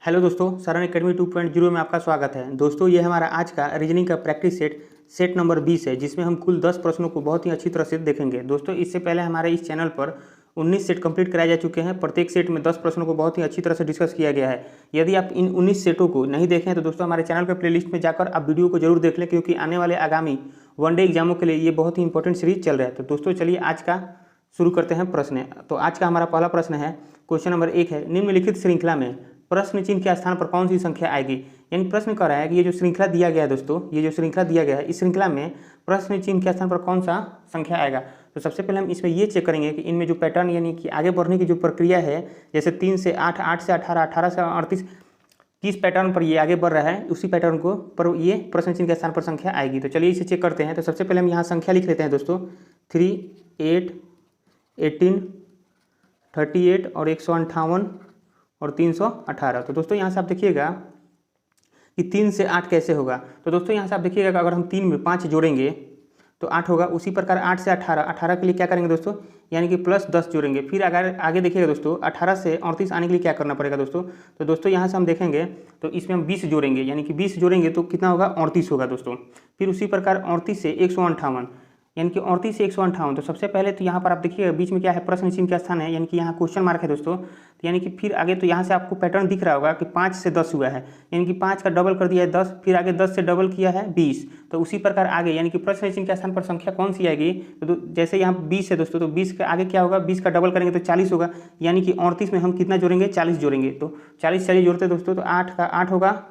Hello दोस्तों, Saran academy 2.0 में आपका स्वागत है। दोस्तों, ये हमारा आज का रीजनिंग का प्रैक्टिस सेट नंबर 20 है, जिसमें हम कुल 10 प्रश्नों को बहुत ही अच्छी तरह से देखेंगे। दोस्तों, इससे पहले हमारे इस चैनल पर 19 सेट कंप्लीट कराए जा चुके हैं। प्रत्येक सेट में 10 प्रश्नों को बहुत ही अच्छी तरह से डिस्कस किया गया है। यदि आप इन 19 सेटों को नहीं देखें तो दोस्तों हमारे चैनल के प्लेलिस्ट में जाकर आप वीडियो को जरूर देख लें, क्योंकि आने वाले आगामी वनडे एग्जामों के लिए ये बहुत ही इंपॉर्टेंट सीरीज चल रहा है। तो दोस्तों चलिए आज का शुरू करते हैं प्रश्न। तो आज का हमारा पहला प्रश्न है, क्वेश्चन नंबर 1 है, निम्नलिखित श्रृंखला में प्रश्न चिन्ह के स्थान पर कौन सी संख्या आएगी। यानी प्रश्न कह रहा है कि ये जो श्रृंखला दिया गया है दोस्तों, ये जो श्रृंखला दिया गया है, इस श्रृंखला में प्रश्न चिन्ह के स्थान पर कौन सा संख्या आएगा। तो सबसे पहले हम इसमें ये चेक करेंगे कि इनमें जो पैटर्न यानी कि आगे बढ़ने की जो प्रक्रिया है, जैसे 3 से 8, 8 से 18, 18 से 38, किस पैटर्न पर ये आगे बढ़ रहा है, उसी पैटर्न को पर ये प्रश्न चिन्ह के स्थान पर संख्या आएगी। तो चलिए इसे चेक करते हैं। तो सबसे पहले हम यहाँ संख्या लिख लेते हैं दोस्तों, 3, 8, 18, 38 और 158 और 318। तो दोस्तों यहाँ से आप देखिएगा कि 3 से 8 कैसे होगा। तो दोस्तों यहाँ से आप देखिएगा कि अगर हम 3 में 5 जोड़ेंगे तो 8 होगा। उसी प्रकार 8 से 18, 18 के लिए क्या करेंगे दोस्तों, यानी कि प्लस 10 जोड़ेंगे। फिर अगर आगे देखिएगा दोस्तों, 18 से 38 आने के लिए क्या करना पड़ेगा दोस्तों। तो दोस्तों यहाँ से हम देखेंगे तो इसमें हम 20 जोड़ेंगे, यानी कि 20 जोड़ेंगे तो कितना होगा, 38 होगा दोस्तों। फिर उसी प्रकार 38 से 158, यानी कि 38 से 158। तो सबसे पहले तो यहाँ पर आप देखिएगा बीच में क्या है, प्रश्न चिन्ह का स्थान है, यानी कि यहाँ क्वेश्चन मार्क है दोस्तों। तो यानी कि फिर आगे तो यहाँ से आपको पैटर्न दिख रहा होगा कि 5 से 10 हुआ है, यानी कि 5 का डबल कर दिया है 10, फिर आगे 10 से डबल किया है 20। तो उसी प्रकार आगे यानी कि प्रश्न चिन्ह के स्थान पर संख्या कौन सी आएगी। तो जैसे यहाँ 20 है दोस्तों, तो 20 के आगे क्या होगा, 20 का डबल करेंगे तो 40 होगा, यानी कि 38 में हम कितना जोड़ेंगे, 40 जोड़ेंगे। तो 40 चलिए जोड़ते दोस्तों, तो 8 का 8 होगा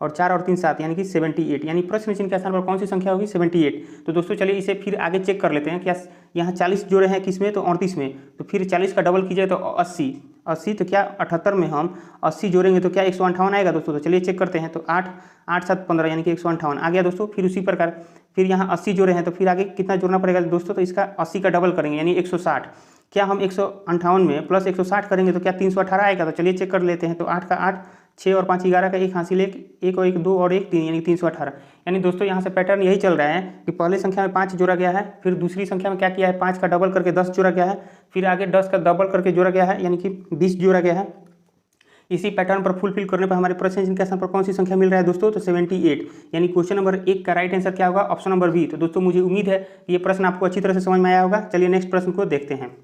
और 4 और 3 7, यानी कि 78, यानी प्रश्न चिन्ह के स्थान पर कौन सी संख्या होगी, 78। तो दोस्तों चलिए इसे फिर आगे चेक कर लेते हैं। क्या यहाँ 40 जोड़े हैं किसमें, तो 38 में। तो फिर 40 का डबल कीजिए तो 80, 80 तो क्या 78 में हम 80 जोड़ेंगे तो क्या 158 आएगा दोस्तों। तो चलिए चेक करते हैं। तो 8, 8 7 15, यानी कि 158 आ गया दोस्तों। फिर उसी प्रकार फिर यहाँ 80 जोड़े हैं, तो फिर आगे कितना जोड़ना पड़ेगा दोस्तों, तो इसका 80 का डबल करेंगे, यानी 160। क्या हम 158 में प्लस 160 करेंगे तो क्या 318 आएगा। तो चलिए चेक कर लेते हैं। तो 8 का 8, 6 और 5 11 का 1 हासिल, 1 और 1 2 और 1 3, यानी 318। यानी दोस्तों यहाँ से पैटर्न यही चल रहा है कि पहले संख्या में 5 जोड़ा गया है, फिर दूसरी संख्या में क्या किया है, 5 का डबल करके 10 जोड़ा गया है, फिर आगे 10 का डबल करके जोड़ा गया है, यानी कि 20 जोड़ा गया है। इसी पैटर्न पर फुलफिल करने पर हमारे प्रश्न चिन्ह के स्थान पर कौन सी संख्या मिल रहा है दोस्तों, तो 78। यानी क्वेश्चन नंबर 1 का राइट आंसर क्या होगा, ऑप्शन नंबर बी। तो दोस्तों मुझे उम्मीद है कि ये प्रश्न आपको अच्छी तरह से समझ में आया होगा। चलिए नेक्स्ट प्रश्न को देखते हैं।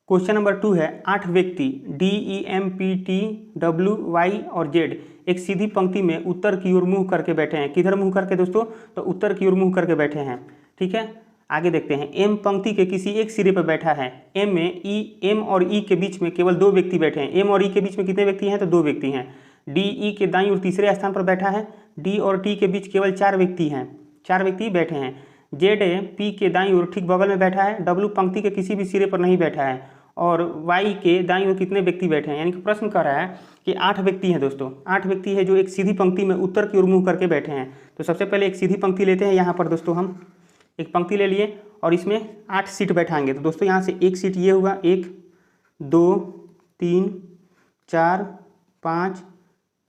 क्वेश्चन नंबर 2 है, 8 व्यक्ति DEMPTWY और Z एक सीधी पंक्ति में उत्तर की ओर मुंह करके बैठे हैं। किधर मुंह करके दोस्तों, तो उत्तर की ओर मुंह करके बैठे हैं। ठीक है, आगे देखते हैं। M पंक्ति के किसी एक सिरे पर बैठा है। M और E के बीच में केवल 2 व्यक्ति बैठे हैं। M और E के बीच में कितने व्यक्ति हैं, तो 2 व्यक्ति हैं। DE के दाईं ओर तीसरे स्थान पर बैठा है। D और T के बीच केवल 4 व्यक्ति हैं, 4 व्यक्ति बैठे हैं। Z P के दाईं ओर ठीक बगल में बैठा है। W पंक्ति के किसी भी सिरे पर नहीं बैठा है और Y के दाईं ओर कितने व्यक्ति बैठे हैं। यानी कि प्रश्न कह रहा है कि 8 व्यक्ति हैं दोस्तों, 8 व्यक्ति है जो एक सीधी पंक्ति में उत्तर की ओर मुंह करके बैठे हैं। तो सबसे पहले एक सीधी पंक्ति लेते हैं। यहाँ पर दोस्तों हम एक पंक्ति ले लिए और इसमें 8 सीट बैठाएंगे। तो दोस्तों यहाँ से एक सीट ये हुआ, 1 2 3 4 5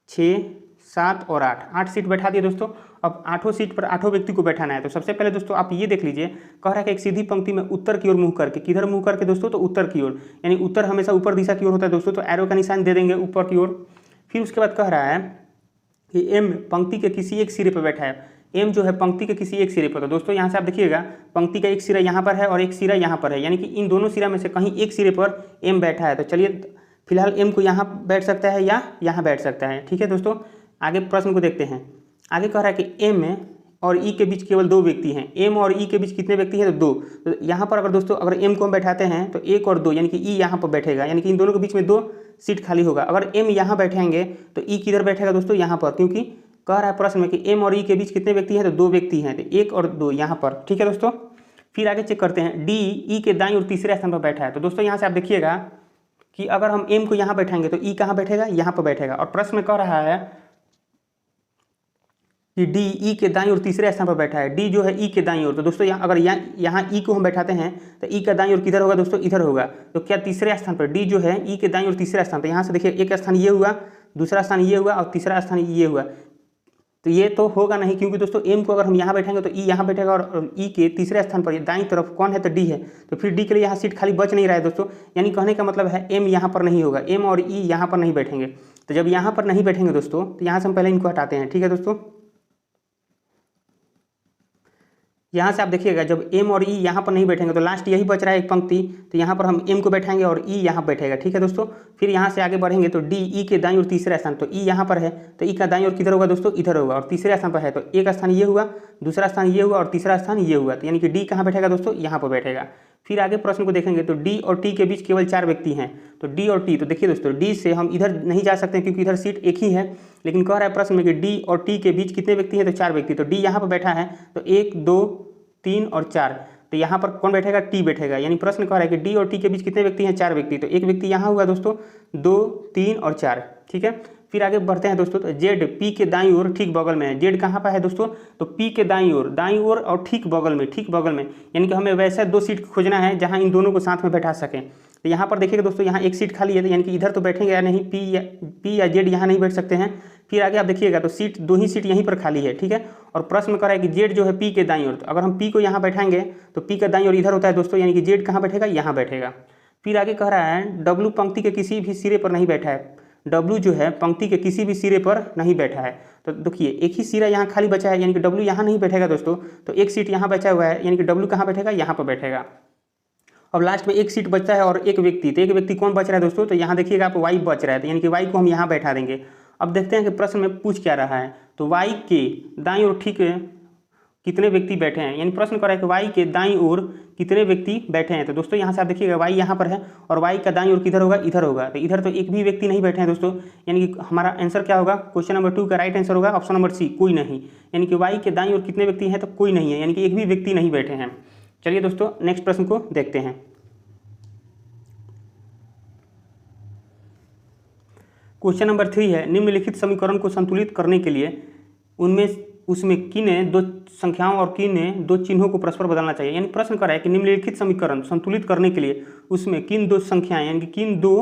6 7 और 8, 8 सीट बैठा दिए दोस्तों। अब 8 सीट पर 8 व्यक्ति को बैठाना है। तो सबसे पहले दोस्तों आप ये देख लीजिए, कह रहा है कि एक सीधी पंक्ति में उत्तर की ओर मुंह करके, किधर मुंह करके दोस्तों, तो उत्तर की ओर, यानी उत्तर हमेशा ऊपर दिशा की ओर होता है दोस्तों। तो एरो का निशान दे देंगे ऊपर की ओर। फिर उसके बाद कह रहा है कि M पंक्ति के किसी एक सिरे पर बैठा है। M जो है पंक्ति के किसी एक सिरे पर। तो दोस्तों यहाँ से आप देखिएगा, पंक्ति का एक सिरा यहाँ पर है और एक सिरा यहाँ पर है, यानी कि इन दोनों सिरा में से कहीं एक सिरे पर M बैठा है। तो चलिए फिलहाल M को यहाँ बैठ सकता है या यहाँ बैठ सकता है। ठीक है दोस्तों, आगे प्रश्न को देखते हैं। आगे कह रहा है कि M और E के बीच केवल 2 व्यक्ति हैं। M और E के बीच कितने व्यक्ति हैं, तो 2। तो यहाँ पर अगर दोस्तों अगर M को हम बैठाते हैं तो 1 और 2, यानी कि E यहाँ पर बैठेगा, यानी कि इन दोनों के बीच में 2 सीट खाली होगा। अगर M यहाँ बैठेंगे तो E किधर बैठेगा दोस्तों, यहाँ पर, क्योंकि कह रहा है प्रश्न में कि M और E के बीच कितने व्यक्ति हैं, तो 2 व्यक्ति हैं। तो 1 और 2 यहाँ पर। ठीक है दोस्तों, फिर आगे चेक करते हैं। D E के दाईं और तीसरे स्थान पर बैठा है। तो दोस्तों यहाँ से आप देखिएगा कि अगर हम M को यहाँ बैठाएंगे तो E कहाँ बैठेगा, यहाँ पर बैठेगा। और प्रश्न में कह रहा है कि D E के दाईं ओर तीसरे स्थान पर बैठा है। D जो है E के दाईं ओर। तो दोस्तों यहाँ अगर यहाँ E को हम बैठाते हैं तो E का दाईं ओर किधर होगा दोस्तों, इधर होगा। तो क्या तीसरे स्थान पर D जो है E के दाईं ओर तीसरा स्थान। तो यहाँ से देखिए एक स्थान ये हुआ, दूसरा स्थान ये हुआ और तीसरा स्थान ये हुआ। तो ये तो होगा नहीं, क्योंकि दोस्तों m को अगर हम यहाँ बैठाएंगे तो e यहाँ बैठेगा और e के तीसरे स्थान पर दाईं तरफ कौन है तो d है, तो फिर d के लिए यहाँ सीट खाली बच नहीं रहा है दोस्तों। यानी कहने का मतलब है m यहाँ पर नहीं होगा, m और e यहाँ पर नहीं बैठेंगे। तो जब यहाँ पर नहीं बैठेंगे दोस्तों तो यहाँ से हम पहले इनको हटाते हैं, ठीक है दोस्तों। यहाँ से आप देखिएगा जब m और e यहाँ पर नहीं बैठेंगे तो लास्ट यही बच रहा है एक पंक्ति, तो यहाँ पर हम m को बैठाएंगे और e यहाँ बैठेगा, ठीक है दोस्तों। फिर यहाँ से आगे बढ़ेंगे तो d e के दाईं और तीसरा स्थान, तो e यहाँ पर है तो e का दाईं और किधर होगा दोस्तों, इधर होगा, और तीसरे स्थान पर है तो एक स्थान ये हुआ, दूसरा स्थान ये हुआ और तीसरा स्थान ये हुआ, तो यानी कि d कहाँ बैठेगा दोस्तों, यहाँ पर बैठेगा। फिर आगे प्रश्न को देखेंगे तो d और t के बीच केवल 4 व्यक्ति हैं, तो d और t, तो देखिए दोस्तों d से हम इधर नहीं जा सकते क्योंकि इधर सीट एक ही है, लेकिन कह रहा है प्रश्न में कि d और t के बीच कितने व्यक्ति हैं, तो 4 व्यक्ति, तो d यहाँ पर बैठा है तो 1 2 3 और 4, तो यहाँ पर कौन बैठेगा, टी बैठेगा। यानी प्रश्न कह रहा है कि डी और टी के बीच कितने व्यक्ति हैं, 4 व्यक्ति, तो एक व्यक्ति यहाँ हुआ दोस्तों, 2 3 और 4, ठीक है। फिर आगे बढ़ते हैं दोस्तों, तो जेड पी के दाईं ओर ठीक बगल में है, जेड कहाँ पर है दोस्तों, तो पी के दाईं ओर और ठीक बगल में, यानी कि हमें वैसे 2 सीट खोजना है जहाँ इन दोनों को साथ में बैठा सकें। तो यहाँ पर देखिएगा दोस्तों यहाँ एक सीट खाली है, यानी कि इधर तो बैठेंगे या नहीं, पी या जेड यहाँ नहीं बैठ सकते हैं। फिर आगे आप देखिएगा तो सीट 2 ही सीट यहीं पर खाली है, ठीक है। और प्रश्न कर रहा है कि जेड जो है पी के दाईं ओर, तो अगर हम पी को यहाँ बैठाएंगे तो पी का दाईं ओर इधर होता है दोस्तों, यानी कि जेड कहाँ बैठेगा, यहाँ बैठेगा। फिर आगे कह रहा है डब्लू पंक्ति के किसी भी सिरे पर नहीं बैठा है, डब्लू जो है पंक्ति के किसी भी सिरे पर नहीं बैठा है, तो देखिए एक ही सिरा यहाँ खाली बचा है, यानी कि डब्लू यहाँ नहीं बैठेगा दोस्तों, तो एक सीट यहाँ बचा हुआ है, यानी कि डब्लू कहाँ बैठेगा, यहाँ पर बैठेगा। अब लास्ट में एक सीट बचता है और एक व्यक्ति, तो एक व्यक्ति कौन बच रहा है दोस्तों, तो यहाँ देखिएगा आप वाई बच रहा है, तो यानी कि वाई को हम यहाँ बैठा देंगे। अब देखते हैं कि प्रश्न में पूछ क्या रहा है, तो वाई के दाईं ओर ठीक कितने व्यक्ति बैठे हैं, यानी प्रश्न कर रहा है कि वाई के दाईं ओर कितने व्यक्ति बैठे हैं। तो दोस्तों यहाँ से आप देखिएगा वाई यहाँ पर है और वाई का दाईं ओर किधर होगा, इधर होगा, तो इधर तो एक भी व्यक्ति नहीं बैठे हैं दोस्तों, यानी कि हमारा आंसर क्या होगा, क्वेश्चन नंबर 2 का राइट आंसर होगा ऑप्शन नंबर सी, कोई नहीं। यानी कि वाई के दाईं ओर कितने व्यक्ति हैं, तो कोई नहीं है, यानी कि एक भी व्यक्ति नहीं बैठे हैं। चलिए दोस्तों नेक्स्ट प्रश्न को देखते हैं। क्वेश्चन नंबर 3 है, निम्नलिखित समीकरण को संतुलित करने के लिए उसमें किन 2 संख्याओं और किन 2 चिन्हों को परस्पर बदलना चाहिए। यानी प्रश्न कर रहा है कि निम्नलिखित समीकरण संतुलित करने के लिए उसमें किन 2 संख्याएं, यानी कि किन 2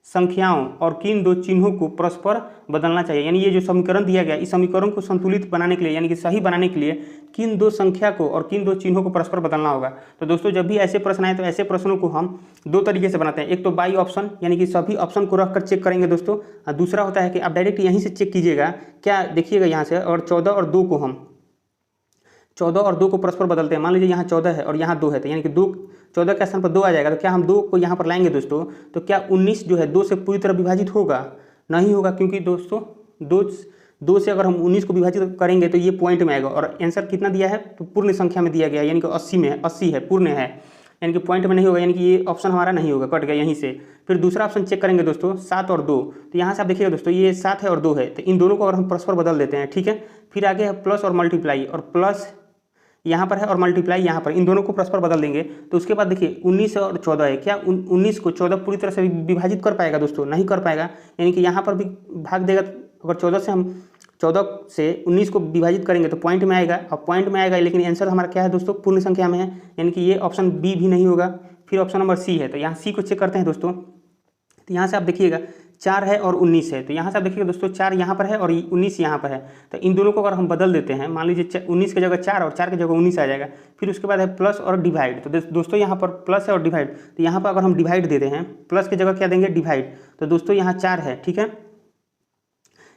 संख्याओं और किन 2 चिन्हों को परस्पर बदलना चाहिए। यानी ये जो समीकरण दिया गया, इस समीकरण को संतुलित बनाने के लिए, यानी कि सही बनाने के लिए किन 2 संख्या को और किन 2 चिन्हों को परस्पर बदलना होगा। तो दोस्तों जब भी ऐसे प्रश्न आए तो ऐसे प्रश्नों को हम 2 तरीके से बनाते हैं, एक तो बाई ऑप्शन, यानी कि सभी ऑप्शन को रखकर चेक करेंगे दोस्तों, और दूसरा होता है कि आप डायरेक्ट यहीं से चेक कीजिएगा, क्या देखिएगा यहाँ से, और 14 और 2 को हम 14 और 2 को परस्पर बदलते हैं। मान लीजिए यहाँ 14 है और यहाँ 2 है, तो यानी कि 14 के स्थान पर 2 आ जाएगा, तो क्या हम 2 को यहाँ पर लाएंगे दोस्तों, तो क्या 19 जो है 2 से पूरी तरह विभाजित होगा, नहीं होगा, क्योंकि दोस्तों 2 से अगर हम 19 को विभाजित करेंगे तो ये पॉइंट में आएगा, और आंसर कितना दिया है, तो पूर्ण संख्या में दिया गया, यानी कि 80 में है, 80 है, पूर्ण है, यानी कि पॉइंट में नहीं होगा, यानी कि ये ऑप्शन हमारा नहीं होगा, कट गया यहीं से। फिर दूसरा ऑप्शन चेक करेंगे दोस्तों 7 और 2, तो यहाँ से आप देखिएगा दोस्तों ये 7 है और 2 है, तो इन दोनों को अगर हम परस्पर बदल देते हैं, ठीक है। फिर आगे है प्लस और मल्टीप्लाई, और प्लस यहाँ पर है और मल्टीप्लाई यहाँ पर, इन दोनों को परस्पर बदल देंगे, तो उसके बाद देखिए 19 और 14 है, क्या 19 को 14 पूरी तरह से विभाजित कर पाएगा दोस्तों, नहीं कर पाएगा, यानी कि यहाँ पर भी भाग देगा। अगर 14 से 19 को विभाजित करेंगे तो पॉइंट में आएगा, और पॉइंट में आएगा, लेकिन आंसर हमारा क्या है दोस्तों, पूर्ण संख्या में है, यानी कि ये ऑप्शन बी भी नहीं होगा। फिर ऑप्शन नंबर सी है, तो यहाँ सी को चेक करते हैं दोस्तों, तो यहाँ से आप देखिएगा 4 है और 19 है, तो यहाँ से आप देखिएगा दोस्तों 4 यहाँ पर है और 19 यहाँ पर है, तो इन दोनों को अगर हम बदल देते हैं, मान लीजिए 19 की जगह 4 और 4 की जगह 19 आ जाएगा। फिर उसके बाद है प्लस और डिवाइड, तो दोस्तों यहाँ पर प्लस है और डिवाइड, तो यहाँ पर अगर हम डिवाइड देते हैं, प्लस की जगह क्या देंगे, डिवाइड, तो दोस्तों यहाँ 4 है, ठीक है,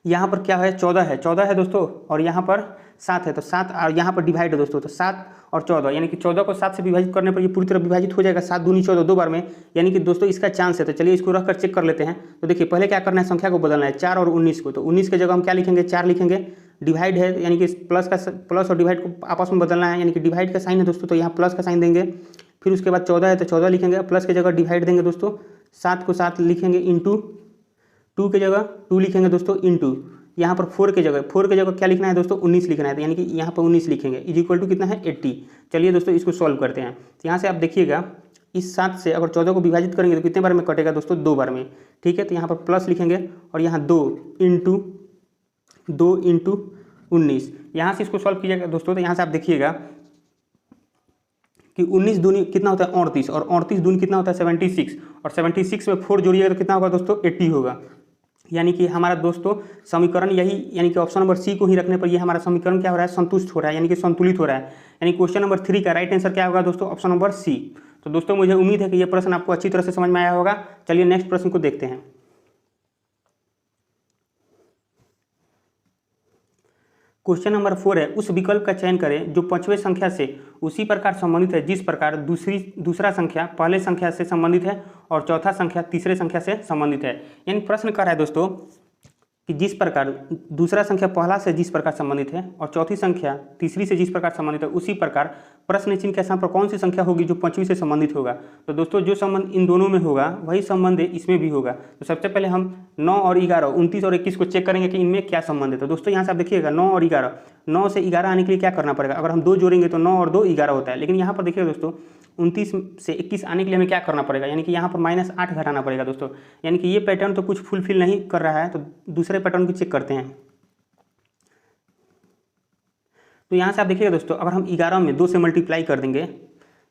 यहाँ पर क्या है 14 है दोस्तों, और यहाँ पर 7 है, तो 7 और यहाँ पर डिवाइड है दोस्तों, तो 7 और 14, यानी कि 14 को 7 से विभाजित करने पर ये पूरी तरह विभाजित हो जाएगा, 7 दूनी 14 2 बार में, यानी कि दोस्तों इसका चांस है। तो चलिए इसको रखकर चेक कर लेते हैं। तो देखिए पहले क्या करना है, संख्या को बदलना है, 4 और 19 को, तो 19 की जगह हम क्या लिखेंगे, 4 लिखेंगे, डिवाइड है यानी कि प्लस और डिवाइड को आपस में बदलना है, यानी कि डिवाइड का साइन है दोस्तों, तो यहाँ प्लस का साइन देंगे। फिर उसके बाद 14 है तो 14 लिखेंगे, प्लस की जगह डिवाइड देंगे दोस्तों, 7 को 7 लिखेंगे, इंटू 2 की जगह 2 लिखेंगे दोस्तों, इंटू यहाँ पर 4 की जगह क्या लिखना है दोस्तों, 19 लिखना है, तो यानी कि यहाँ पर 19 लिखेंगे, इज इक्वल टू कितना है 80। चलिए दोस्तों इसको सॉल्व करते हैं। तो यहाँ से आप देखिएगा इस 7 से अगर 14 को विभाजित करेंगे तो कितने बार में कटेगा दोस्तों, 2 बार में, ठीक है। तो यहाँ पर प्लस लिखेंगे और यहाँ 2 इंटू 19, यहाँ से इसको सॉल्व कीजिएगा दोस्तों। तो यहाँ से आप देखिएगा कि 19 दूनी कितना होता है 38, और 38 दूनी कितना होता है 76, और 76 में 4 जोड़िएगा तो कितना होगा दोस्तों 80 होगा। यानी कि हमारा दोस्तों समीकरण यही, यानी कि ऑप्शन नंबर सी को ही रखने पर ये हमारा समीकरण क्या हो रहा है, संतुष्ट हो रहा है, यानी कि संतुलित हो रहा है। यानी क्वेश्चन नंबर 3 का राइट आंसर क्या होगा दोस्तों, ऑप्शन नंबर सी। तो दोस्तों मुझे उम्मीद है कि ये प्रश्न आपको अच्छी तरह से समझ में आया होगा। चलिए नेक्स्ट प्रश्न को देखते हैं। क्वेश्चन नंबर 4 है, उस विकल्प का चयन करें जो पांचवें संख्या से उसी प्रकार संबंधित है जिस प्रकार दूसरा संख्या पहले संख्या से संबंधित है और चौथा संख्या तीसरे संख्या से संबंधित है। यानी प्रश्न कर रहा है दोस्तों कि जिस प्रकार दूसरा संख्या पहला से जिस प्रकार संबंधित है और चौथी संख्या तीसरी से जिस प्रकार संबंधित है, उसी प्रकार प्रश्न चिन्ह के स्थान पर कौन सी संख्या होगी जो पांचवी से संबंधित होगा। तो दोस्तों जो संबंध इन दोनों में होगा वही संबंध इसमें भी होगा। तो सबसे पहले हम 9 और 11, 29 और 21 को चेक करेंगे कि इनमें क्या संबंध है। तो दोस्तों यहाँ से आप देखिएगा 9 और 11, 9 से 11 आने के लिए क्या करना पड़ेगा, अगर हम 2 जोड़ेंगे तो 9 और 2 11 होता है। लेकिन यहाँ पर देखिएगा दोस्तों 29 से 21 आने के लिए हमें क्या करना पड़ेगा, यानी कि यहाँ पर -8 घटाना पड़ेगा दोस्तों। यानी कि ये पैटर्न तो कुछ फुलफिल नहीं कर रहा है, तो दूसरे पैटर्न को चेक करते हैं। तो यहाँ से आप देखिएगा दोस्तों, अगर हम 11 में 2 से मल्टीप्लाई कर देंगे,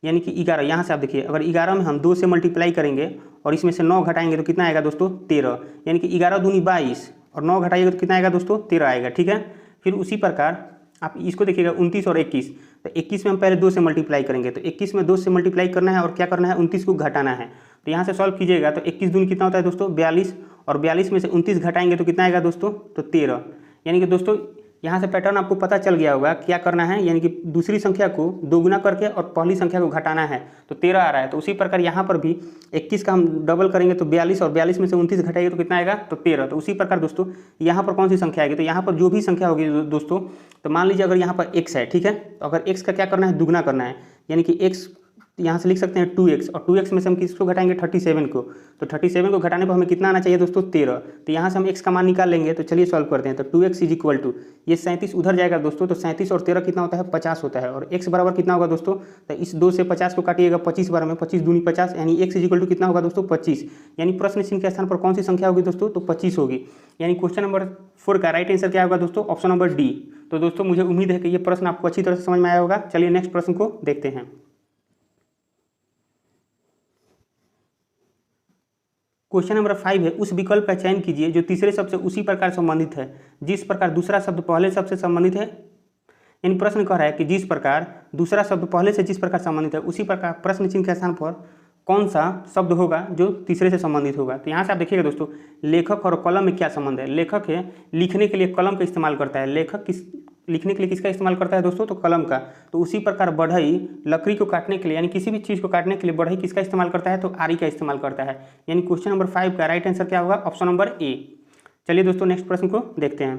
यानी कि 11, यहाँ से आप देखिए अगर 11 में हम 2 से मल्टीप्लाई करेंगे और इसमें से 9 घटाएंगे तो कितना आएगा दोस्तों, 13। यानी कि 11 दूनी 22 और 9 घटाइएगा तो कितना आएगा दोस्तों, 13 आएगा। ठीक है, फिर उसी प्रकार आप इसको देखिएगा 29 और 21। तो 21 में हम पहले 2 से मल्टीप्लाई करेंगे, तो 21 में 2 से मल्टीप्लाई करना है और क्या करना है, 29 को घटाना है। तो यहाँ से सॉल्व कीजिएगा तो 21 दूनी कितना होता है दोस्तों, 42, और 42 में से 29 घटाएंगे तो कितना आएगा दोस्तों, तो 13। यानी कि दोस्तों यहाँ से पैटर्न आपको पता चल गया होगा क्या करना है, यानी कि दूसरी संख्या को दोगुना करके और पहली संख्या को घटाना है। तो 13 आ रहा है, तो उसी प्रकार यहाँ पर भी 21 का हम डबल करेंगे तो 42, और 42 में से 29 घटाएंगे तो कितना आएगा, तो 13। तो उसी प्रकार दोस्तों यहाँ पर कौन सी संख्या आएगी, तो यहाँ पर जो भी संख्या होगी दोस्तों, तो मान लीजिए अगर यहाँ पर x है, ठीक है, तो अगर x का क्या करना है, दुगना करना है, यानी कि x यहाँ से लिख सकते हैं 2x, और 2x में से हम किसको घटाएंगे, 37 को। तो 37 को घटाने पर हमें कितना आना चाहिए दोस्तों, 13। तो यहाँ से हम x का मान निकाल लेंगे। तो चलिए सॉल्व करते हैं। तो 2x इज इक्वल टू, ये 37 उधर जाएगा दोस्तों, तो 37 और 13 कितना होता है, 50 होता है। और x बराबर कितना होगा दोस्तों, तो इस 2 से 50 को काटिएगा 25 बार में, 25 दूनी 50, यानी x इज इक्वल टू कितना होगा दोस्तों, 25। यानी प्रश्न चिन्ह के स्थान पर कौन सी संख्या होगी दोस्तों, तो 25 होगी। यानी क्वेश्चन नंबर 4 का राइट आंसर क्या होगा दोस्तों, ऑप्शन नंबर डी। तो दोस्तों मुझे उम्मीद है कि ये प्रश्न आपको अच्छी तरह से समझ में आया होगा। चलिए नेक्स्ट प्रश्न को देखते हैं। क्वेश्चन नंबर 5 है, उस विकल्प का चयन कीजिए जो तीसरे शब्द से उसी प्रकार संबंधित है जिस प्रकार दूसरा शब्द पहले शब्द से संबंधित है। यानी प्रश्न कह रहा है कि जिस प्रकार दूसरा शब्द पहले से जिस प्रकार संबंधित है, उसी प्रकार प्रश्न चिन्ह के स्थान पर कौन सा शब्द होगा जो तीसरे से संबंधित होगा। तो यहाँ से आप देखिएगा दोस्तों, लेखक और कलम में क्या संबंध है। लेखक है लिखने के लिए कलम का इस्तेमाल करता है, लेखक लिखने के लिए किसका इस्तेमाल करता है दोस्तों, तो कलम का। तो उसी प्रकार बढ़ई लकड़ी को काटने के लिए, यानी किसी भी चीज़ को काटने के लिए बढ़ई किसका इस्तेमाल करता है, तो आरी का इस्तेमाल करता है। यानी क्वेश्चन नंबर 5 का राइट आंसर क्या होगा, ऑप्शन नंबर ए। चलिए दोस्तों नेक्स्ट प्रश्न को देखते हैं।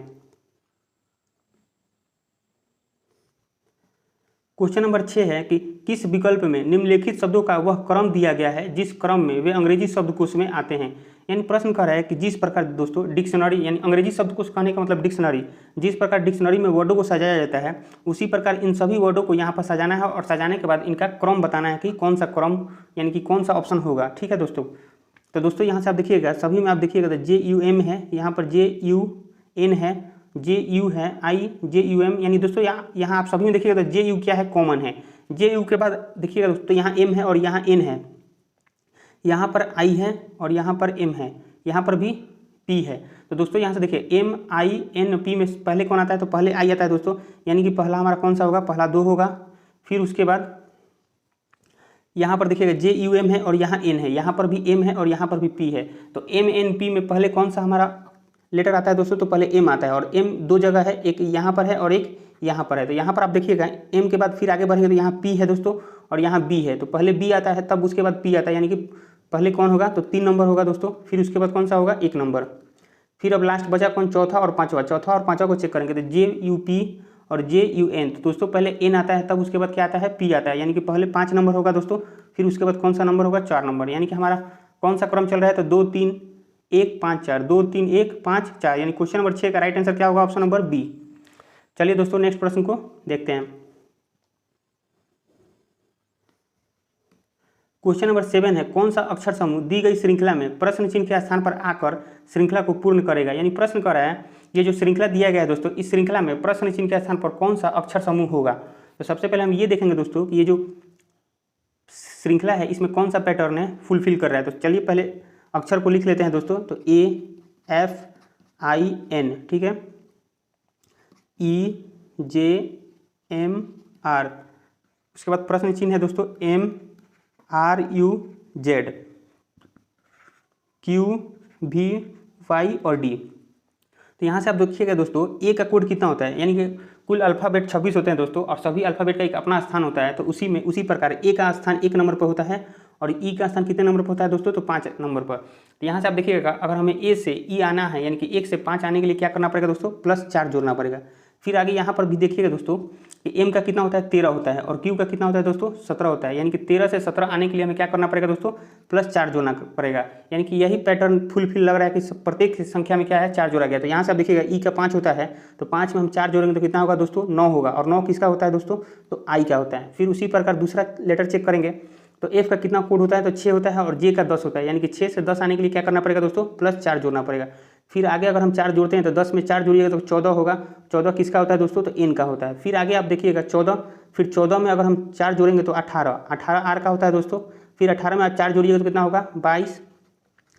क्वेश्चन नंबर 6 है कि किस विकल्प में निम्नलिखित शब्दों का वह क्रम दिया गया है जिस क्रम में वे अंग्रेजी शब्दकोश में आते हैं। यानी प्रश्न कह रहा है कि जिस प्रकार दोस्तों डिक्शनरी, यानी अंग्रेजी शब्दकोश कहने का मतलब डिक्शनरी, जिस प्रकार डिक्शनरी में वर्डों को सजाया जाता है, उसी प्रकार इन सभी वर्डों को यहाँ पर सजाना है और सजाने के बाद इनका क्रम बताना है कि कौन सा क्रम, यानी कि कौन सा ऑप्शन होगा। ठीक है दोस्तों, तो दोस्तों यहाँ से आप देखिएगा सभी में आप देखिएगा तो JUM है, यहाँ पर JUN है, JU है, IJUM, यानी दोस्तों यहाँ आप सभी में देखिएगा तो JU क्या है, कॉमन है। JU के बाद देखिएगा दोस्तों यहाँ M है और यहाँ N है, यहाँ पर I है और यहाँ पर M है, यहाँ पर भी P है। तो दोस्तों यहाँ से देखिए MINP में पहले कौन आता है, तो पहले I आता है दोस्तों, यानी कि पहला हमारा कौन सा होगा, पहला 2 होगा। फिर उसके बाद यहाँ पर देखिएगा JUM है और यहाँ N है, यहाँ पर भी M है और यहाँ पर भी P है। तो MNP में पहले कौन सा हमारा लेटर आता है दोस्तों, तो पहले M आता है, और M 2 जगह है, एक यहाँ पर है और एक यहाँ पर है। तो यहाँ पर आप देखिएगा M के बाद फिर आगे बढ़ेंगे तो यहाँ P है दोस्तों और यहाँ B है। तो पहले B आता है तब उसके बाद P आता है, यानी कि पहले कौन होगा, तो 3 नंबर होगा दोस्तों। फिर उसके बाद कौन सा होगा, 1 नंबर। फिर अब लास्ट बचा कौन, चौथा और पाँचवा। चौथा और पाँचवा को चेक करेंगे तो JUP और JUN। तो दोस्तों पहले N आता है तब उसके बाद क्या आता है, P आता है, यानी कि पहले 5 नंबर होगा दोस्तों। फिर उसके बाद कौन सा नंबर होगा, 4 नंबर। यानी कि हमारा कौन सा क्रम चल रहा है, तो 2 3 1 5 4, 2 3 1 5 4, यानी क्वेश्चन नंबर 6 का राइट आंसर क्या होगा, ऑप्शन नंबर बी। चलिए दोस्तों नेक्स्ट प्रश्न को देखते हैं। क्वेश्चन नंबर 7 है, कौन सा अक्षर समूह दी गई श्रृंखला में प्रश्न चिन्ह के स्थान पर आकर श्रृंखला को पूर्ण करेगा। यानी प्रश्न कर रहा है ये जो श्रृंखला दिया गया है दोस्तों, इस श्रृंखला में प्रश्न चिन्ह के स्थान पर कौन सा अक्षर समूह होगा। तो सबसे पहले हम ये देखेंगे दोस्तों कि ये जो श्रृंखला है इसमें कौन सा पैटर्न है फुलफिल कर रहा है। तो चलिए पहले अक्षर को लिख लेते हैं दोस्तों। तो A FIN, ठीक है, EJMR, उसके बाद प्रश्न चिन्ह है दोस्तों MRUZ, QVY और D। तो यहाँ से आप देखिएगा दोस्तों ए का कोड कितना होता है, यानी कि कुल अल्फ़ाबेट 26 होते हैं दोस्तों, और सभी अल्फ़ाबेट का एक अपना स्थान होता है। तो उसी प्रकार ए का स्थान 1 नंबर पर होता है और ई का स्थान कितने नंबर पर होता है दोस्तों, तो 5 नंबर पर। तो यहाँ से आप देखिएगा अगर हमें ए से ई आना है, यानी कि 1 से 5 आने के लिए क्या करना पड़ेगा दोस्तों, +4 जोड़ना पड़ेगा। फिर आगे यहाँ पर भी देखिएगा दोस्तों कि एम का कितना होता है, 13 होता है, और क्यू का कितना होता है दोस्तों, 17 होता है। यानी कि 13 से 17 आने के लिए हमें क्या करना पड़ेगा दोस्तों, +4 जोड़ना पड़ेगा। यानी कि यही पैटर्न फुलफिल लग रहा है कि प्रत्येक संख्या में क्या है, 4 जोड़ा गया। तो यहाँ से आप देखिएगा ई का 5 होता है, तो 5 में हम 4 जोड़ेंगे तो कितना होगा दोस्तों, 9 होगा, और 9 किसका होता है दोस्तों, तो आई का होता है। फिर उसी प्रकार दूसरा लेटर चेक करेंगे तो एफ का कितना कोड होता है, तो 6 होता है, और जे का 10 होता है। यानी कि 6 से 10 आने के लिए क्या करना पड़ेगा दोस्तों, +4 जोड़ना पड़ेगा। फिर आगे अगर हम 4 जोड़ते हैं तो 10 में 4 जोड़िएगा तो 14 होगा। 14 किसका होता है दोस्तों, तो एन का होता है। फिर आगे आप देखिएगा 14, फिर 14 में अगर हम 4 जोड़ेंगे तो 18 आर का होता है दोस्तों। फिर 18 में आप 4 जोड़िएगा तो कितना होगा,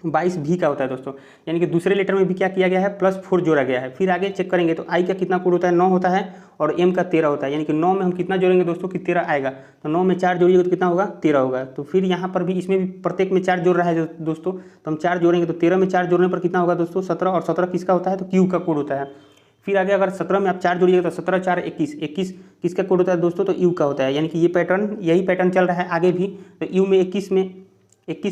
22 भी का होता है दोस्तों। यानी कि दूसरे लेटर में भी क्या किया गया है, +4 जोड़ा गया है। फिर आगे चेक करेंगे तो आई का कितना कोड होता है, 9 होता है, और एम का 13 होता है। यानी कि 9 में हम कितना जोड़ेंगे दोस्तों, कि 13 आएगा। तो 9 में 4 जोड़िएगा तो कितना होगा, 13 होगा। तो फिर यहाँ पर भी इसमें भी प्रत्येक में 4 जोड़ रहा है दोस्तों, तो हम 4 जोड़ेंगे तो 13 में 4 जोड़ने पर कितना होगा दोस्तों, 17, और 17 किसका होता है, तो क्यू का कोड होता है। फिर आगे अगर 17 में आप 4 जोड़िएगा तो 17 4 21, 21 किसका कोड होता है दोस्तों, तो यू का होता है। यानी कि यही पैटर्न चल रहा है आगे भी। तो यू में 21 में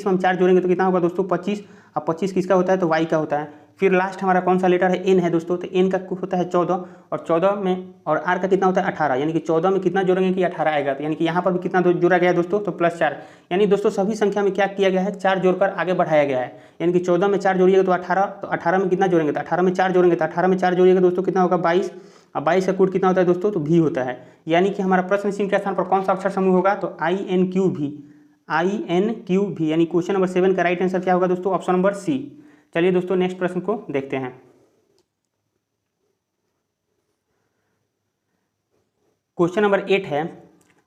हम 4 जोड़ेंगे तो कितना होगा दोस्तों, 25, अब 25 किसका होता है, तो वाई का होता है। फिर लास्ट हमारा कौन सा लेटर है, एन है दोस्तों, तो एन का होता है 14, और 14 में और आर का कितना होता है 18। यानी कि 14 में कितना जोड़ेंगे कि 18 आएगा। तो यानी कि यहाँ पर भी कितना जोड़ा गया है दोस्तों, तो +4। यानी दोस्तों सभी संख्या में क्या किया गया है, 4 जोड़कर आगे बढ़ाया गया है। यानी कि 14 में 4 जोड़िएगा तो 18, तो 18 में कितना जोड़ेंगे, तो 18 में 4 जोड़ेंगे तो 18 में 4 जोड़िएगा दोस्तों कितना होगा, 22। अब 22 का कोड कितना होता है दोस्तों, तो भी होता है। यानी कि हमारा प्रश्न चिन्ह के स्थान पर कौन सा अक्षर समूह होगा, तो INQV, यानी क्वेश्चन नंबर 7 का राइट आंसर क्या होगा दोस्तों, ऑप्शन नंबर सी। चलिए दोस्तों नेक्स्ट प्रश्न को देखते हैं। क्वेश्चन नंबर 8 है,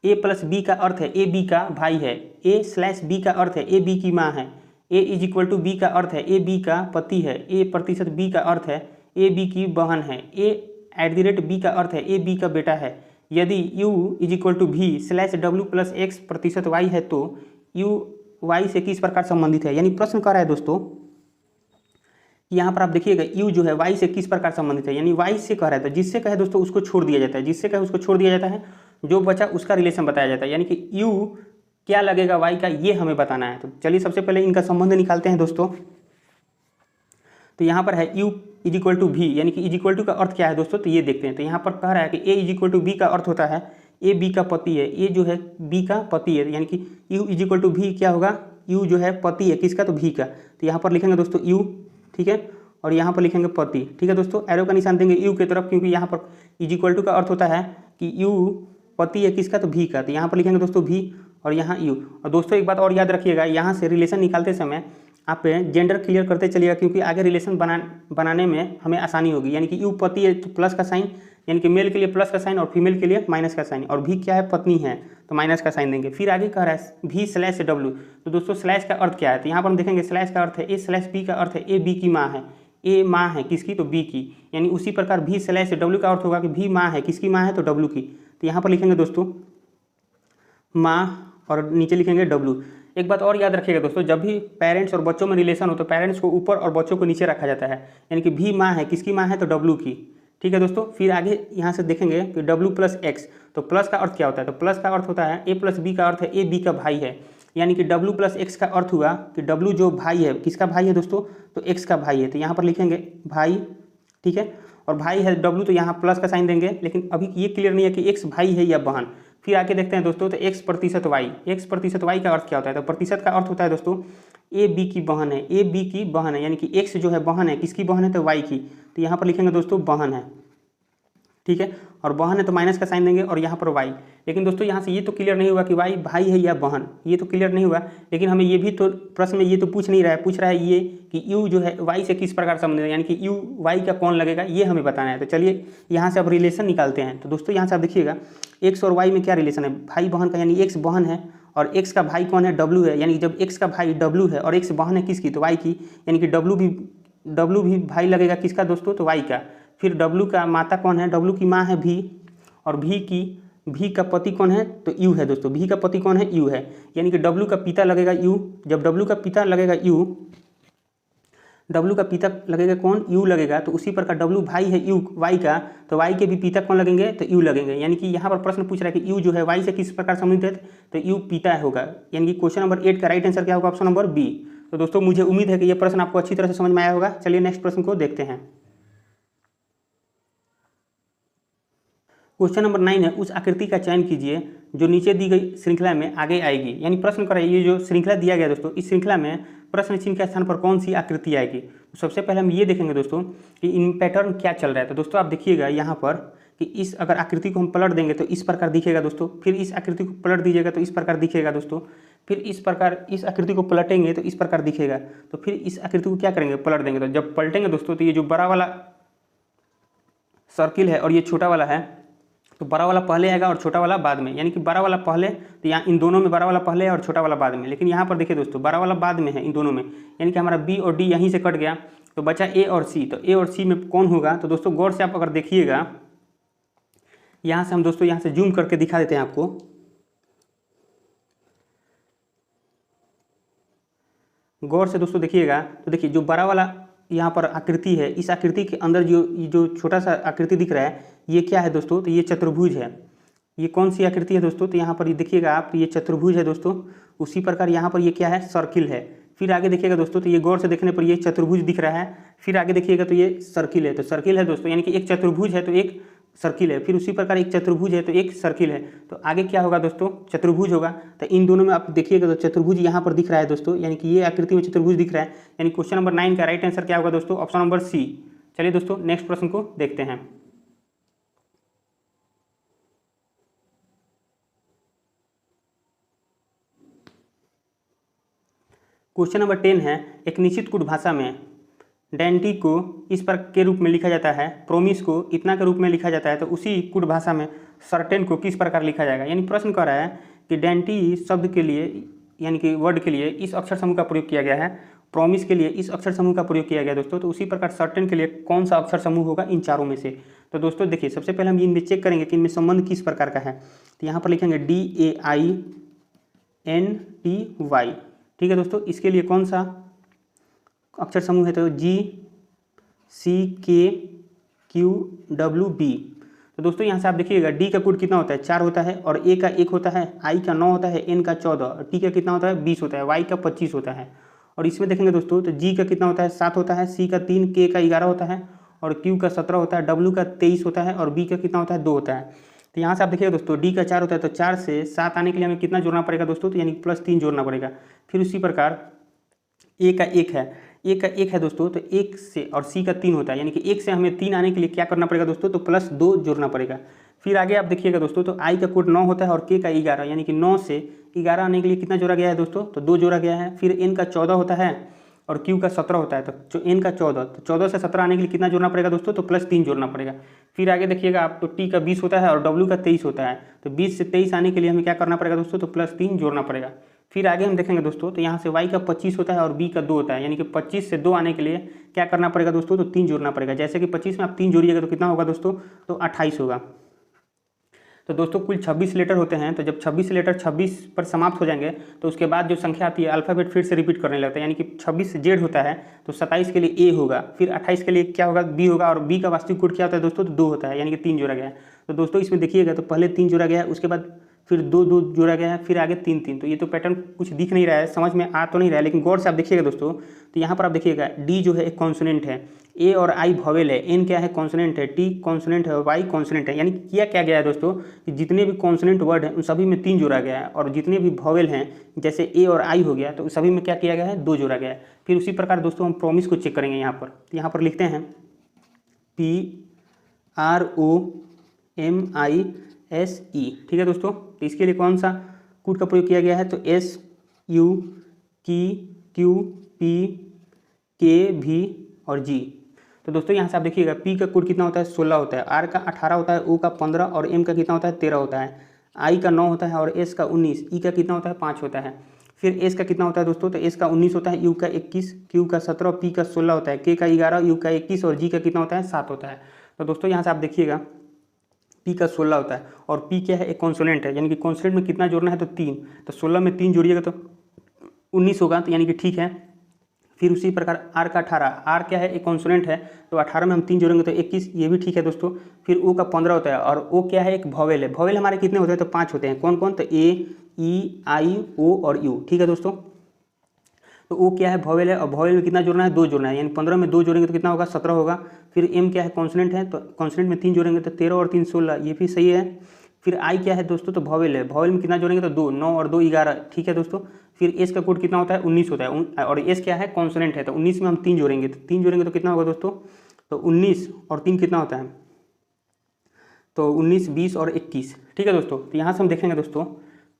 A+B का अर्थ है A B का भाई है, A/B का अर्थ है A B की माँ है, A=B का अर्थ है A B का पति है, A%B का अर्थ है A B की बहन है, A@B का अर्थ है A B का बेटा है। यदि U=V/W+X% Y है तो U Y से किस प्रकार संबंधित है। यानी प्रश्न कर रहा है दोस्तों, यहाँ पर आप देखिएगा U जो है Y से किस प्रकार संबंधित है। यानी Y से कह रहा है, तो जिससे कहे दोस्तों उसको छोड़ दिया जाता है, जिससे कहे उसको छोड़ दिया जाता है, जो बचा उसका रिलेशन बताया जाता है। यानी कि U क्या लगेगा Y का, ये हमें बताना है। तो चलिए सबसे पहले इनका संबंध निकालते हैं दोस्तों। तो यहाँ पर है U=V, यानी कि इक्वल का अर्थ क्या है दोस्तों, तो ये देखते हैं। तो यहाँ पर कह रहा है कि A=B का अर्थ होता है A B का पति है, A जो है B का पति है। यानी कि U=V क्या होगा, U जो है पति है किसका, तो V का। तो यहाँ पर लिखेंगे दोस्तों U, ठीक है, और यहाँ पर लिखेंगे पति, ठीक है दोस्तों। एरो का निशान देंगे U की तरफ, क्योंकि यहाँ पर इक्वल का अर्थ होता है कि U पति है किसका, तो V का। तो यहाँ पर लिखेंगे दोस्तों V, और यहाँ U। और दोस्तों एक बात और याद रखिएगा, यहाँ से रिलेशन निकालते समय आप जेंडर क्लियर करते चलिएगा, क्योंकि आगे रिलेशन बनाने में हमें आसानी होगी। यानी कि U पति है तो प्लस का साइन, यानी कि मेल के लिए प्लस का साइन और फीमेल के लिए माइनस का साइन, और V क्या है, पत्नी है, तो माइनस का साइन देंगे। फिर आगे कह रहा है V/W, तो दोस्तों स्लैश का अर्थ क्या है, तो यहाँ पर हम देखेंगे स्लैश का अर्थ है A/B का अर्थ है A B की माँ है, A माँ है किसकी, तो B की। यानी उसी प्रकार V/W का अर्थ होगा कि V माँ है किसकी, माँ है तो W की। तो यहाँ पर लिखेंगे दोस्तों माँ, और नीचे लिखेंगे W। एक बात और याद रखिएगा दोस्तों, जब भी पेरेंट्स और बच्चों में रिलेशन हो तो पेरेंट्स को ऊपर और बच्चों को नीचे रखा जाता है। यानी कि V माँ है किसकी माँ है, तो W की, ठीक है दोस्तों। फिर आगे यहाँ से देखेंगे कि W+X, तो प्लस का अर्थ क्या होता है, तो प्लस का अर्थ होता है A+B का अर्थ है A B का भाई है। यानी कि W+X का अर्थ हुआ कि W जो भाई है किसका भाई है दोस्तों, तो X का भाई है। तो यहाँ पर लिखेंगे भाई, ठीक है, और भाई है W, तो यहाँ प्लस का साइन देंगे। लेकिन अभी ये क्लियर नहीं है कि X भाई है या बहन। फिर आगे देखते हैं दोस्तों, तो X%Y, X%Y का अर्थ क्या होता है, तो प्रतिशत का अर्थ होता है दोस्तों A B की बहन है, A B की बहन है। यानी कि X जो है बहन है किसकी बहन है, तो Y की। तो यहाँ पर लिखेंगे दोस्तों बहन है, ठीक है, और बहन है तो माइनस का साइन देंगे, और यहाँ पर Y। लेकिन दोस्तों यहाँ से ये तो क्लियर नहीं हुआ कि Y भाई है या बहन, ये तो क्लियर नहीं हुआ। लेकिन हमें ये भी तो प्रश्न में ये तो पूछ नहीं रहा है, पूछ रहा है ये कि U जो है Y से किस प्रकार संबंधित है, यानी कि U Y का कौन लगेगा, ये हमें बताना है। तो चलिए यहाँ से अब रिलेशन निकालते हैं। तो दोस्तों यहाँ से आप देखिएगा X और Y में क्या रिलेशन है, भाई बहन का। यानी X बहन है और X का भाई कौन है, W है। यानी कि जब X का भाई W है और X बहन है किसकी, तो Y की, यानी कि W भी डब्लू भी भाई लगेगा किसका दोस्तों, तो वाई का। फिर डब्लू का माता कौन है, डब्लू की माँ है भी, और भी का पति कौन है, तो यू है दोस्तों। भी का पति कौन है, यू है, यानी कि डब्लू का पिता लगेगा यू। जब डब्लू का पिता लगेगा यू, डब्लू का पिता लगेगा कौन, यू लगेगा। तो उसी प्रकार डब्लू भाई है यू वाई का, तो वाई के भी पिता कौन लगेंगे, तो यू लगेंगे। यानी कि यहाँ पर प्रश्न पूछ रहा है कि यू जो है वाई से किस प्रकार संबंधित है, तो यू पिता होगा। यानी कि क्वेश्चन नंबर 8 का राइट आंसर क्या होगा, ऑप्शन नंबर बी। तो दोस्तों मुझे उम्मीद है कि यह प्रश्न आपको अच्छी तरह से समझ में आया होगा। चलिए नेक्स्ट प्रश्न को देखते हैं। क्वेश्चन नंबर 9 है, उस आकृति का चयन कीजिए जो नीचे दी गई श्रृंखला में आगे आएगी। यानी प्रश्न कर ये जो श्रृंखला दिया गया दोस्तों, इस श्रृंखला में प्रश्न चिन्ह के स्थान पर कौन सी आकृति आएगी। तो सबसे पहले हम ये देखेंगे दोस्तों कि इन पैटर्न क्या चल रहा है। तो दोस्तों आप देखिएगा यहाँ पर कि इस अगर आकृति को हम पलट देंगे तो इस प्रकार दिखेगा दोस्तों। फिर इस आकृति को पलट दीजिएगा तो इस प्रकार दिखेगा दोस्तों। फिर इस प्रकार इस आकृति को पलटेंगे तो इस प्रकार दिखेगा। तो फिर इस आकृति को क्या करेंगे, पलट देंगे। तो जब पलटेंगे दोस्तों तो ये जो बड़ा वाला सर्किल है और ये छोटा वाला है, तो बड़ा वाला पहले आएगा और छोटा वाला बाद में। यानी कि बड़ा वाला पहले, तो यहाँ इन दोनों में बड़ा वाला पहले है और छोटा वाला बाद में। लेकिन यहाँ पर देखिए दोस्तों बड़ा वाला बाद में है इन दोनों में, यानी कि हमारा बी और डी यहीं से कट गया तो बचा ए और सी। तो ए और सी में कौन होगा, तो दोस्तों गौर से आप अगर देखिएगा, यहाँ से हम दोस्तों यहाँ से जूम करके दिखा देते हैं आपको। गौर से दोस्तों देखिएगा तो देखिए जो बड़ा वाला यहाँ पर आकृति है, इस आकृति के अंदर जो छोटा सा आकृति दिख रहा है ये क्या है दोस्तों, तो ये चतुर्भुज है। ये कौन सी आकृति है दोस्तों, तो यहाँ पर ये देखिएगा आप, ये चतुर्भुज है दोस्तों। उसी प्रकार यहाँ पर ये क्या है, सर्किल है। फिर आगे देखिएगा दोस्तों तो ये गौर से देखने पर ये चतुर्भुज दिख रहा है। फिर आगे देखिएगा तो ये सर्किल है। तो सर्किल है दोस्तों, यानी कि एक चतुर्भुज है तो एक सर्किल है। फिर उसी प्रकार एक चतुर्भुज है तो एक सर्किल है। तो आगे क्या होगा दोस्तों, चतुर्भुज होगा। तो इन दोनों में आप देखिएगा तो चतुर्भुज यहाँ पर दिख रहा है दोस्तों, यानी कि ये आकृति में चतुर्भुज दिख रहा है। यानी क्वेश्चन नंबर 9 का राइट आंसर क्या होगा दोस्तों, ऑप्शन नंबर सी। चलिए दोस्तों नेक्स्ट प्रश्न को देखते हैं। क्वेश्चन नंबर 10 है, एक निश्चित कूट भाषा में डेंटी को इस पर के रूप में लिखा जाता है, प्रोमिस को इतना के रूप में लिखा जाता है। तो उसी कूट भाषा में सर्टेन को किस प्रकार लिखा जाएगा। यानी प्रश्न कर रहा है कि डेंटी शब्द के लिए, यानी कि वर्ड के लिए इस अक्षर समूह का प्रयोग किया गया है, प्रोमिस के लिए इस अक्षर समूह का प्रयोग किया गया दोस्तों। तो उसी प्रकार सर्टेन के लिए कौन सा अक्षर समूह होगा इन चारों में से। तो दोस्तों देखिए सबसे पहले हम इनमें चेक करेंगे कि इनमें संबंध किस प्रकार का है। तो यहाँ पर लिखेंगे DAINTY। ठीक है दोस्तों, इसके लिए कौन सा अक्षर समूह है, तो GCKQWB। तो दोस्तों यहाँ से आप देखिएगा डी का कोड कितना होता है, 4 होता है, और ए का 1 होता है, आई का 9 होता है, एन का 14, और टी का कितना होता है 20 होता है, वाई का 25 होता है। और इसमें देखेंगे दोस्तों तो जी का कितना होता है 7 होता है, सी का 3, के का 11 होता है, और क्यू का 17 होता है, डब्ल्यू का 23 होता है, और बी का कितना होता है 2 होता है। तो यहाँ से आप देखिएगा दोस्तों डी का 4 होता है, तो 4 से 7 आने के लिए हमें कितना जोड़ना पड़ेगा दोस्तों, तो यानी +3 जोड़ना पड़ेगा। फिर उसी प्रकार ए का 1 है, ए का 1 है दोस्तों, तो 1 से, और सी का 3 होता है, यानी कि 1 से हमें 3 आने के लिए क्या करना पड़ेगा दोस्तों, तो +2 जोड़ना पड़ेगा। फिर आगे आप देखिएगा दोस्तों तो आई का कोड 9 होता है और के का 11, यानी कि 9 से 11 आने के लिए कितना जोड़ा गया है दोस्तों, तो 2 जोड़ा गया है। फिर एन का 14 होता है और क्यू का 17 होता है, तो एन का 14, तो 14 से 17 आने के लिए कितना जोड़ना पड़ेगा दोस्तों, तो +3 जोड़ना पड़ेगा। फिर आगे देखिएगा आप तो टी का 20 होता है और डब्ल्यू का 23 होता है, तो 20 से 23 आने के लिए हमें क्या करना पड़ेगा दोस्तों, तो +3 जोड़ना पड़ेगा। फिर आगे हम देखेंगे दोस्तों तो यहाँ से y का 25 होता है और b का 2 होता है, यानी कि 25 से 2 आने के लिए क्या करना पड़ेगा दोस्तों, तो 3 जोड़ना पड़ेगा। जैसे कि 25 में आप 3 जोड़िएगा तो कितना होगा दोस्तों, तो 28 होगा। तो दोस्तों कुल 26 लेटर होते हैं, तो जब 26 लेटर 26 पर समाप्त हो जाएंगे तो उसके बाद जो संख्या आती है अल्फ़ाबेट फिर से रिपीट करने लगता है, यानी कि 26 जेड होता है तो 27 के लिए ए होगा, फिर 28 के लिए क्या होगा बी होगा, और बी का वास्तविक कोड क्या होता है दोस्तों, तो 2 होता है, यानी कि 3 जोड़ा गया है। तो दोस्तों इसमें देखिएगा तो पहले 3 जोड़ा गया है, उसके बाद फिर 2 जोड़ा गया है, फिर आगे 3 तो ये तो पैटर्न कुछ दिख नहीं रहा है, समझ में आ तो नहीं रहा है, लेकिन गौर से आप देखिएगा दोस्तों तो यहाँ पर आप देखिएगा डी जो है एक कॉन्सोनेंट है, ए और आई वॉवेल है, एन क्या है कॉन्सोनेंट है, टी कॉन्सोनेंट है, वाई कॉन्सोनेंट है। यानी किया क्या गया है दोस्तों कि जितने भी कॉन्सोनेंट वर्ड हैं उन सभी में 3 जोड़ा गया है, और जितने भी वॉवेल हैं जैसे ए और आई हो गया तो सभी में क्या किया गया है 2 जोड़ा गया है। फिर उसी प्रकार दोस्तों हम प्रोमिस को चेक करेंगे। यहाँ पर लिखते हैं PROMISE। ठीक है दोस्तों, तो इसके लिए कौन सा कोड का प्रयोग किया गया है, तो SUKQPKV और G। तो दोस्तों यहाँ से आप देखिएगा P का कोड कितना होता है 16 होता है, R का 18 होता है, O का 15 और M का कितना होता है 13 होता है, I का 9 होता है और S का 19, E का कितना होता है 5 होता है। फिर एस का कितना होता है दोस्तों, तो एस का 19 होता है, यू का 21, क्यू का 17, पी का 16 होता है, के का 11, यू का 21 और जी का कितना होता है 7 होता है। तो दोस्तों यहाँ से आप देखिएगा पी का 16 होता है और पी क्या है, एक कॉन्सोनेंट है, यानी कि कॉन्सोनेंट में कितना जोड़ना है तो 3, तो 16 में 3 जोड़िएगा तो 19 होगा, तो यानी कि ठीक है। फिर उसी प्रकार आर का 18, आर क्या है, एक कॉन्सोनेंट है, तो 18 में हम 3 जोड़ेंगे तो 21, ये भी ठीक है दोस्तों। फिर ओ का 15 होता है और ओ क्या है, एक वॉवेल है, वॉवेल हमारे कितने होते हैं तो 5 होते हैं, कौन कौन, तो ए, ई, आई, ओ और यू, ठीक है दोस्तों। तो ओ क्या है, वॉवेल है और वॉवेल में कितना जोड़ना है 2 जोड़ना है, यानी 15 में 2 जोड़ेंगे तो कितना होगा 17 होगा। फिर एम क्या है, कॉन्सोनेंट है, तो कॉन्सोनेंट में 3 जोड़ेंगे तो 13 और 3 16, ये भी सही है। फिर आई क्या है दोस्तों, तो वॉवेल है, वॉवेल में कितना जोड़ेंगे तो 2, 9 और 2 11, ठीक है दोस्तों। फिर एस का कोड कितना होता है 19 होता है और एस क्या है, कॉन्सोनेंट है, तो 19 में हम 3 जोड़ेंगे, तो 3 जोड़ेंगे तो कितना होगा दोस्तों, तो 19 और 3 कितना होता है, तो 19, 20 और 21, ठीक है दोस्तों। तो यहाँ से हम देखेंगे दोस्तों,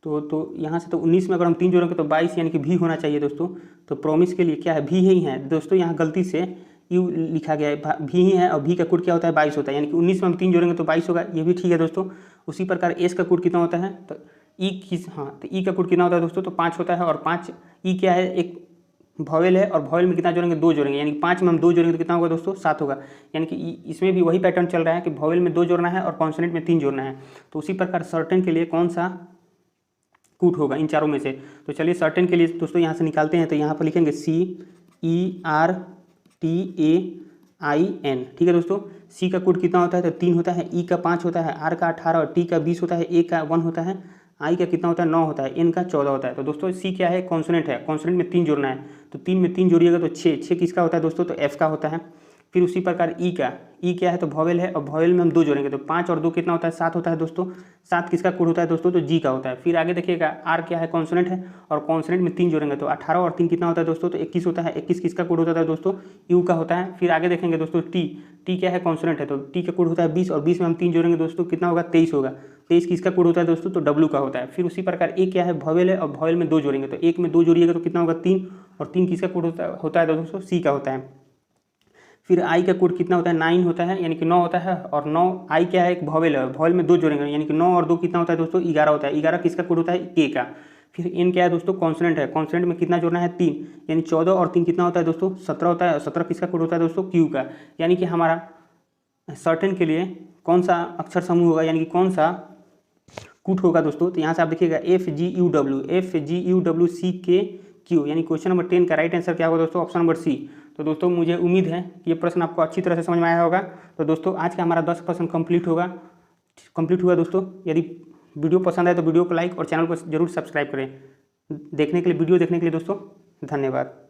तो यहाँ से तो 19 में अगर हम 3 जोड़ेंगे तो 22 यानी कि भी होना चाहिए दोस्तों। तो प्रॉमिस के लिए क्या है, भी ही है दोस्तों, यहाँ गलती से यू लिखा गया है, भी ही है और भी का कोड क्या होता है 22 होता है, यानी कि 19 में हम 3 जोड़ेंगे तो 22 होगा, ये भी ठीक है दोस्तों। उसी प्रकार एस का कोड कितना होता है, तो ई किस, हाँ तो ई का कोड कितना होता है दोस्तों, तो 5 होता है और 5, ई क्या है, एक वॉवेल है और वॉवेल में कितना जोड़ेंगे 2 जोड़ेंगे, यानी कि 5 में हम 2 जोड़ेंगे तो कितना होगा दोस्तों 7 होगा। यानी कि इसमें भी वही पैटर्न चल रहा है कि वॉवेल में 2 जोड़ना है और कॉन्सोनेंट में 3 जोड़ना है। तो उसी प्रकार सर्टेन के लिए कौन सा कूट होगा इन चारों में से, तो चलिए सर्टेन के लिए दोस्तों यहाँ से निकालते हैं। तो यहाँ पर लिखेंगे CERTAIN, ठीक है दोस्तों। सी का कोड कितना होता है तो 3 होता है, ई का 5 होता है, आर का 18 और टी का 20 होता है, ए का 1 होता है, आई का कितना होता है 9 होता है, एन का 14 होता है। तो दोस्तों सी क्या है, कॉन्सोनेंट है, कॉन्सोनेंट में 3 जोड़ना है, तो 3 में 3 जोड़िएगा तो 6 किसका होता है दोस्तों, तो एफ का होता है। फिर उसी प्रकार ई का, ई क्या है तो वॉवेल है और वॉवेल में हम 2 जोड़ेंगे, तो 5 और 2 कितना होता है 7 होता है दोस्तों। 7 किसका कोड होता है दोस्तों, तो जी का होता है। फिर आगे देखिएगा आर क्या है, कॉन्सोनेंट है और कॉन्सोनेंट में 3 जोड़ेंगे तो 18 और 3 कितना होता है दोस्तों, तो 21 होता है। 21 किसका कोड होता है दोस्तों, यू का होता है। फिर आगे देखेंगे दोस्तों टी क्या है, कॉन्सोनेंट है, तो टी का कोड होता है 20 और 20 में हम 3 जोड़ेंगे दोस्तों कितना होगा 23 होगा। 23 किसका कोड होता है दोस्तों, तो डब्ल्यू का होता है। फिर उसी प्रकार ए क्या है, वॉवेल है और वॉवेल में 2 जोड़ेंगे, तो 1 में 2 जोड़िएगा तो कितना होगा 3 और 3 किसका कोड होता है दोस्तों, सी का होता है। फिर आई का कोड कितना होता है 9 होता है, यानी कि 9 होता है और 9, आई क्या है एक वॉवेल है, वॉवेल में 2 जोड़ेंगे, यानी कि 9 और 2 कितना होता है दोस्तों 11 होता है। 11 किसका कोड होता है, के का। फिर एन क्या है दोस्तों, कॉन्सोनेंट है, कॉन्सोनेंट में कितना जोड़ना है 3, यानी 14 और 3 कितना होता है दोस्तों 17 होता है। 17 किसका कोड होता है दोस्तों, क्यू का। यानी कि हमारा सर्टेन के लिए कौन सा अक्षर समूह होगा, यानी कि कौन सा कूट होगा दोस्तों। तो यहाँ से आप देखिएगा FGUW यानी क्वेश्चन नंबर 10 का राइट आंसर क्या होगा दोस्तों, ऑप्शन नंबर सी। तो दोस्तों मुझे उम्मीद है कि ये प्रश्न आपको अच्छी तरह से समझ में आया होगा। तो दोस्तों आज का हमारा 10% कंप्लीट हुआ दोस्तों। यदि वीडियो पसंद आए तो वीडियो को लाइक और चैनल को जरूर सब्सक्राइब करें। वीडियो देखने के लिए दोस्तों धन्यवाद।